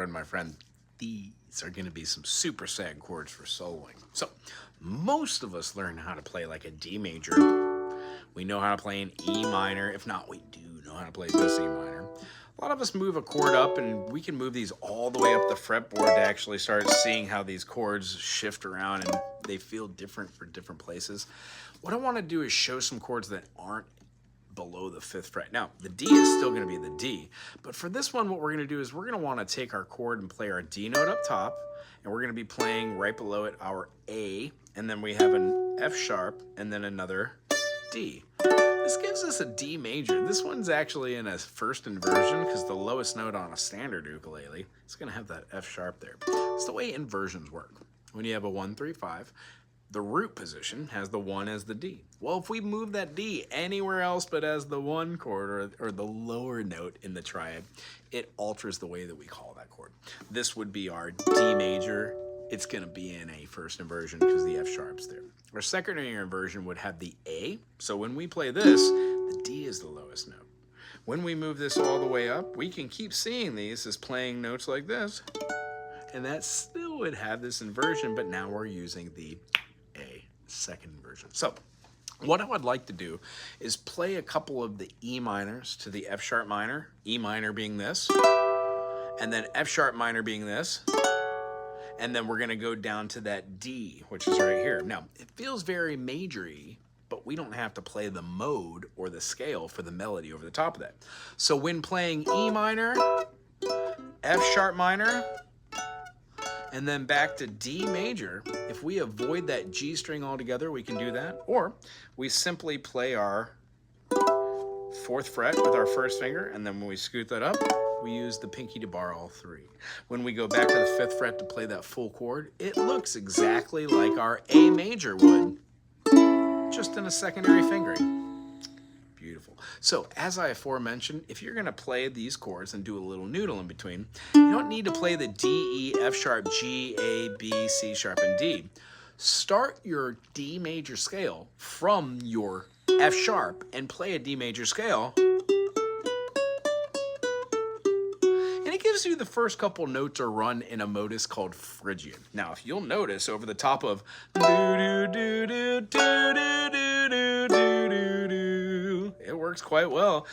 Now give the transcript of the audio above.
my friend, these are going to be some super sad chords for soloing. So most of us learn how to play like a D major. We know how to play an E minor. If not, we do know how to play this E minor. A lot of us move a chord up, and we can move these all the way up the fretboard to actually start seeing how these chords shift around and they feel different for different places. What I want to do is show some chords that aren't below the 5th fret. Now, the D is still going to be the D, but for this one, what we're going to do is we're going to want to take our chord and play our D note up top, and we're going to be playing right below it our A, and then we have an F sharp, and then another D. This gives us a D major. This one's actually in a first inversion because the lowest note on a standard ukulele is going to have that F sharp there. It's the way inversions work. When you have a 1, 3, 5, the root position has the 1 as the D. Well, if we move that D anywhere else but as the 1 chord or the lower note in the triad, it alters the way that we call that chord. This would be our D major. It's going to be in a first inversion because the F sharp's there. Our secondary inversion would have the A. So when we play this, the D is the lowest note. When we move this all the way up, we can keep seeing these as playing notes like this. And that still would have this inversion, but now we're using the A, second inversion. So what I would like to do is play a couple of the E minors to the F sharp minor, E minor being this, and then F sharp minor being this, and then we're going to go down to that D, which is right here. Now, it feels very major-y, but we don't have to play the mode or the scale for the melody over the top of that. So when playing E minor, F sharp minor, and then back to D major, if we avoid that G string altogether, we can do that. Or we simply play our 4th fret with our first finger, and then when we scoot that up, we use the pinky to bar all 3. When we go back to the 5th fret to play that full chord, it looks exactly like our A major would, just in a secondary fingering. Beautiful. So as I aforementioned, if you're going to play these chords and do a little noodle in between, you don't need to play the D, E, F sharp, G, A, B, C sharp, and D. Start your D major scale from your F sharp and play a D major scale. And it gives you the first couple notes are run in a modus called Phrygian. Now, if you'll notice over the top of do do do do do do do do do do, it works quite well.